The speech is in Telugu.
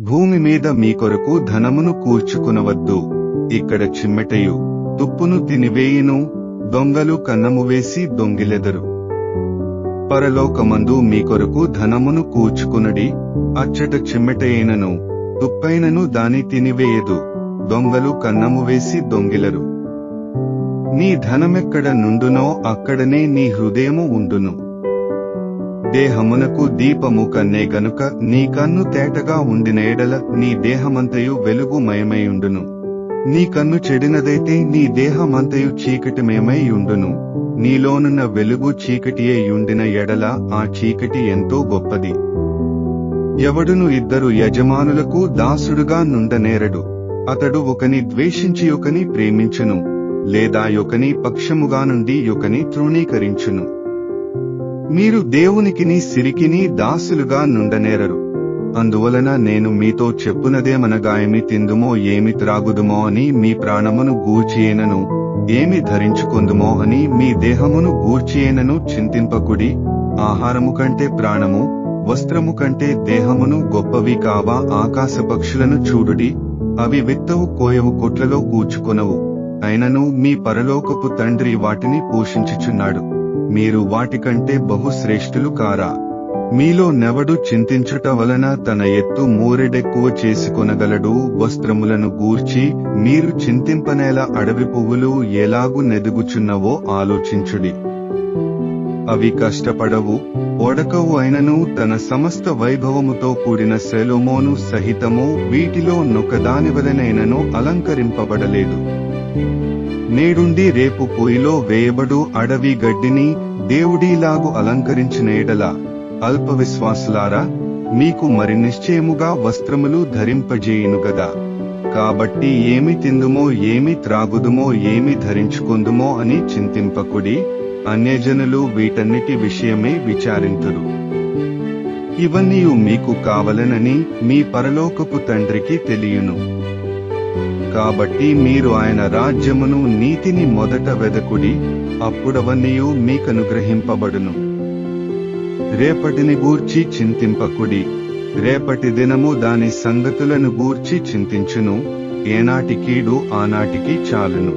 భూమి మీద మీ కొరకు ధనమును కూర్చుకొనవద్దు. ఇక్కడ చిమ్మెటయు తుప్పును తినివేయును, దొంగలు కన్నము వేసి దొంగిలెదరు. పరలోకమందు మీ కొరకు ధనమును కూర్చుకొనుడి. అచ్చట చిమ్మెటయైనను తుప్పైనను దాని తినివేయదు, దొంగలు కన్నము వేసి దొంగిలరు. నీ ధనమెక్కడ నుండునో అక్కడనే నీ హృదయము ఉండును. దేహమునకు దీపము కన్నే గనుక నీ కన్ను తేటగా ఉండిన ఎడల నీ దేహమంతయు వెలుగుమయమైయుండును. నీ కన్ను చెడినదైతే నీ దేహమంతయు చీకటిమయమై యుండును. నీలోనున్న వెలుగు చీకటియే యుండిన ఎడల ఆ చీకటి ఎంతో గొప్పది. ఎవడును ఇద్దరు యజమానులకు దాసుడుగా నుండనేరడు. అతడు ఒకని ద్వేషించి ఒకని ప్రేమించును, లేదా ఒకని పక్షముగా నుండి ఒకని తృణీకరించును. మీరు దేవునికిని సిరికిని దాసులుగా నుండనేరరు. అందువలన నేను మీతో చెప్పునదేమనగా, ఏమి తిందుమో ఏమి త్రాగుదుమో అని మీ ప్రాణమును గూర్చియేనను, ఏమి ధరించుకొందుమో అని మీ దేహమును గూర్చియేనను చింతింపకుడి. ఆహారము కంటే ప్రాణము, వస్త్రము కంటే దేహమును గొప్పవి కావా? ఆకాశ పక్షులను చూడుడి, అవి విత్తవు, కోయవు, కొట్లలో కూర్చుకొనవు, అయినను మీ పరలోకపు తండ్రి వాటిని పోషించుచున్నాడు. మీరు వాటికంటే బహుశ్రేష్ఠులు కారా? మీలో నెవడు చింతించుట వలన తన ఎత్తు మూరెడెక్కువ చేసుకొనగలడు? వస్త్రములను గూర్చి మీరు చింతింపనేలా? అడవి పువ్వులు ఎలాగు నెదుగుచున్నవో ఆలోచించుడి. అవి కష్టపడవు, ఒడకవు, అయినను తన సమస్త వైభవముతో కూడిన సొలొమోను సహితము వీటిలో నొకదానివలనైనను అలంకరింపబడలేదు. నేడుండి రేపు పొయ్యిలో వేయబడు అడవి గడ్డిని దేవుడిలాగు అలంకరించిన ఎడల, అల్పవిశ్వాసులారా, మీకు మరి నిశ్చయముగా వస్త్రములు ధరింపజేయునుగదా. కాబట్టి ఏమి తిందుమో ఏమి త్రాగుదుమో ఏమి ధరించుకొందుమో అని చింతింపకుడి. అన్యజనులు వీటన్నిటి విషయమే విచారింతురు. ఇవన్నీ మీకు కావలనని మీ పరలోకపు తండ్రికి తెలియును. కాబట్టి మీరు ఆయన రాజ్యమును నీతిని మొదట వెదకుడి, అప్పుడవన్నీయు మీకనుగ్రహింపబడును. రేపటిని గూర్చి చింతింపకుడి, రేపటి దినము దాని సంగతులను గూర్చి చింతించును. ఏనాటి కీడు ఆనాటికి చాలును.